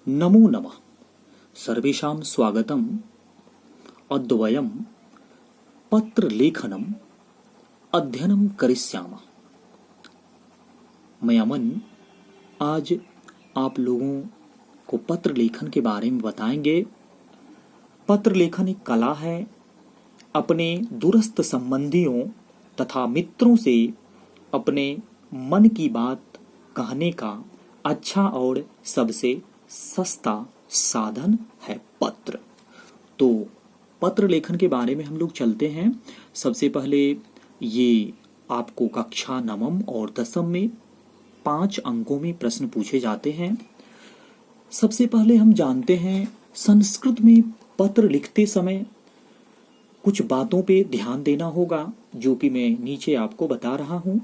नमो नमः। सर्वेषां स्वागतम्। अद्वयं पत्रलेखनम् अध्ययनं करिष्यामः। मैं अमन आज आप लोगों को पत्र लेखन के बारे में बताएंगे। पत्र लेखन एक कला है। अपने दूरस्थ संबंधियों तथा मित्रों से अपने मन की बात कहने का अच्छा और सबसे सस्ता साधन है पत्र। तो पत्र लेखन के बारे में हम लोग चलते हैं। सबसे पहले ये आपको कक्षा नवम और दसम में 5 अंकों में प्रश्न पूछे जाते हैं। सबसे पहले हम जानते हैं संस्कृत में पत्र लिखते समय कुछ बातों पे ध्यान देना होगा, जो कि मैं नीचे आपको बता रहा हूं।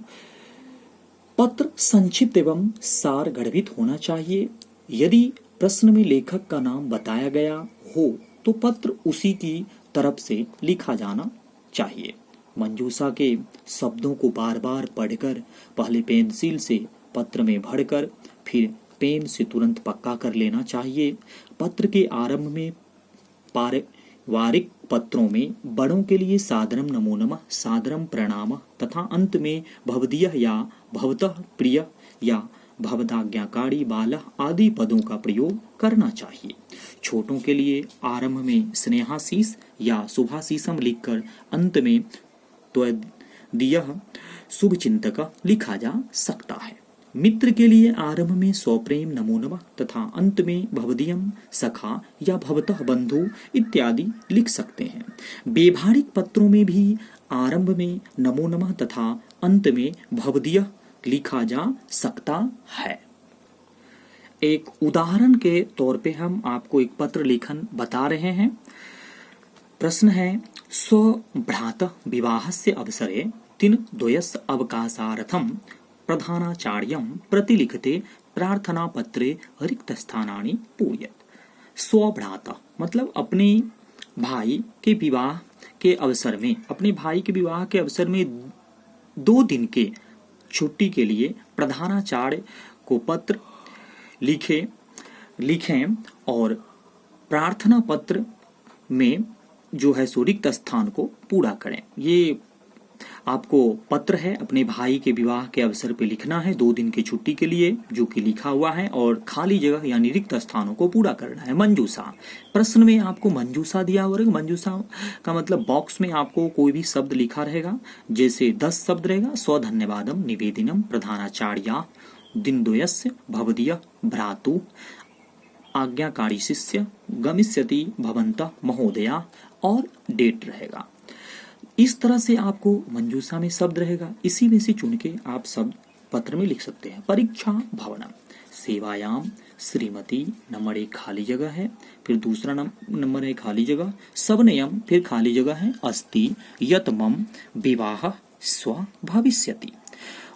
पत्र संक्षिप्त एवं सार गर्भित होना चाहिए। यदि प्रश्न में लेखक का नाम बताया गया हो तो पत्र उसी की तरफ से लिखा जाना चाहिए। मंजूषा के शब्दों को बार बार पढ़कर पहले पेंसिल से पत्र में भरकर फिर पेन से तुरंत पक्का कर लेना चाहिए। पत्र के आरंभ में पारिवारिक पत्रों में बड़ों के लिए सादरम नमो नमः, सादरम प्रणामः तथा अंत में भवदीयः या भवतः प्रिय या भवदाज्ञाकारी बालः आदि पदों का प्रयोग करना चाहिए। छोटों के लिए आरंभ में स्नेहाशीष या शुभाशीषम लिखकर अंत में त्वदीयः शुभचिंतक लिखा जा सकता है। मित्र के लिए आरंभ में सौप्रेम नमो नमः तथा अंत में भवदीयम सखा या भवतः बंधु इत्यादि लिख सकते हैं। व्यवहारिक पत्रों में भी आरंभ में नमो नमः तथा अंत में भवदीयः लिखा जा सकता है। एक उदाहरण के तौर पे हम आपको एक पत्र लेखन बता रहे हैं। प्रश्न है, स्वभ्रातः विवाहस्य अवसरे दिनद्वयस्य अवकाशार्थं प्रधानाचार्यं प्रतिलिखते प्रार्थना पत्रे रिक्तस्थानानि पूरयेत्। स्वभ्रातः मतलब अपने भाई के विवाह के अवसर में, अपने भाई के विवाह के अवसर में 2 दिन के छुट्टी के लिए प्रधानाचार्य को पत्र लिखें और प्रार्थना पत्र में जो है सो रिक्त स्थान को पूरा करें। ये आपको पत्र है, अपने भाई के विवाह के अवसर पे लिखना है 2 दिन की छुट्टी के लिए, जो कि लिखा हुआ है, और खाली जगह यानी रिक्त स्थानों को पूरा करना है। मंजूषा, प्रश्न में आपको मंजूषा दिया हुआ रहेगा। मंजूषा का मतलब बॉक्स में आपको कोई भी शब्द लिखा रहेगा, जैसे 10 शब्द रहेगा। स्वधन्यवादम निवेदिनम प्रधानाचार्या दिनद्वयस्य भवदीयः भ्रातु आज्ञाकारी शिष्य गमिष्यति भवन्तः महोदया और डेट रहेगा। इस तरह से आपको मंजूषा में शब्द रहेगा, इसी में से चुन के आप शब्द पत्र में लिख सकते हैं। परीक्षा भवनम, सेवायाम श्रीमती, नंबर 1 खाली जगह है, फिर दूसरा नंबर है खाली जगह, सबनयम, फिर खाली जगह है, अस्ति यत मम विवाह स्व भविष्यति।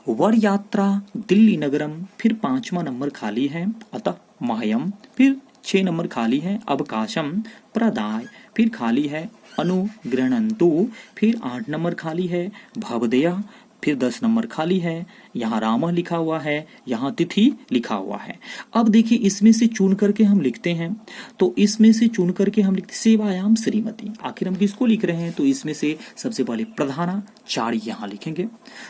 वर यात्रा दिल्ली नगरम, फिर 5वां नंबर खाली है, अतः मह्यम, फिर 6 नंबर खाली है, अवकाशम प्रदाय, फिर खाली है, अनुगृह्णन्तु, फिर 8 नंबर खाली है, भवदयः, फिर 10 नंबर खाली है, यहाँ रामः लिखा हुआ है, यहाँ तिथि लिखा हुआ है। अब देखिए इसमें से चुन करके हम लिखते हैं, तो इसमें से चुन करके हम लिखते सेवायाम श्रीमती। आखिर हम किसको लिख रहे हैं, तो इसमें से सबसे पहले प्रधानाचार्य यहाँ लिखेंगे।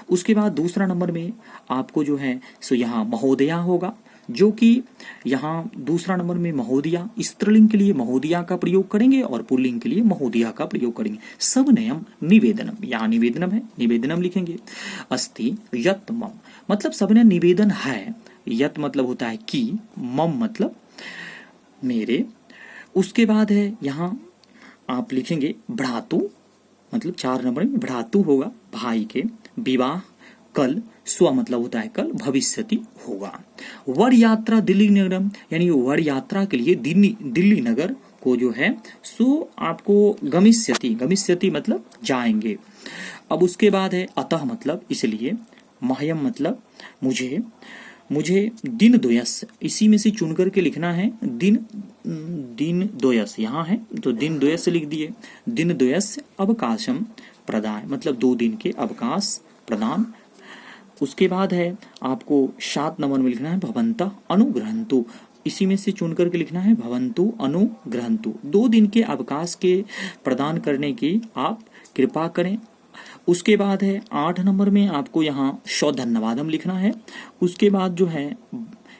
उसके बाद दूसरा नंबर में आपको जो है सो यहाँ महोदया होगा, जो कि यहाँ दूसरा नंबर में महोदया, स्त्रीलिंग के लिए महोदया का प्रयोग करेंगे और पुल्लिंग के लिए महोदया का प्रयोग करेंगे। सबनयम निवेदनम, यहाँ निवेदनम है, निवेदनम लिखेंगे। अस्ति यत मम मतलब सबने निवेदन है, यत मतलब होता है कि, मम मतलब मेरे। उसके बाद है यहाँ आप लिखेंगे भ्रातु, मतलब 4 नंबर में भ्रातु होगा, भाई के, विवाह कल, स्व मतलब होता है कल, भविष्यति होगा। वर यात्रा दिल्ली नगरम यानी वर यात्रा के लिए दिल्ली नगर को जो है सो आपको गमिष्यति, गमिष्यति मतलब जाएंगे। अब उसके बाद है अतः मतलब इसलिए, मह्यम मतलब मुझे दिन द्वयस्य, इसी में से चुन करके लिखना है, दिन द्वयस्य यहाँ है तो दिन द्वयस्य लिख दिए। दिन द्वयस्य अवकाशम प्रदाय मतलब 2 दिन के अवकाश प्रदान। उसके बाद है आपको 7 नंबर में लिखना है भवन्तः अनुगृह्णन्तु, इसी में से चुन करके लिखना है भवन्तु अनुगृहन्तु। 2 दिन के अवकाश के प्रदान करने की आप कृपा करें। उसके बाद है 8 नंबर में आपको यहाँ सधन्यवादम लिखना है। उसके बाद जो है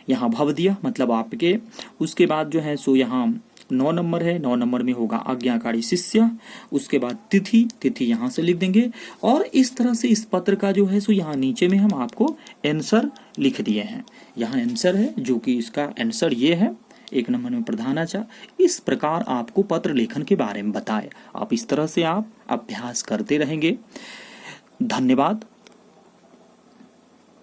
यहाँ भवदीय मतलब आपके। उसके बाद जो है सो यहाँ 9 नंबर है, 9 नंबर में होगा आज्ञाकारी शिष्य। उसके बाद तिथि, तिथि यहाँ से लिख देंगे। और इस तरह से इस पत्र का जो है सो यहाँ नीचे में हम आपको आंसर लिख दिए हैं। यहाँ आंसर है जो कि इसका आंसर ये है 1 नंबर में प्रधानाचा। इस प्रकार आपको पत्र लेखन के बारे में बताए। आप इस तरह से आप अभ्यास करते रहेंगे। धन्यवाद।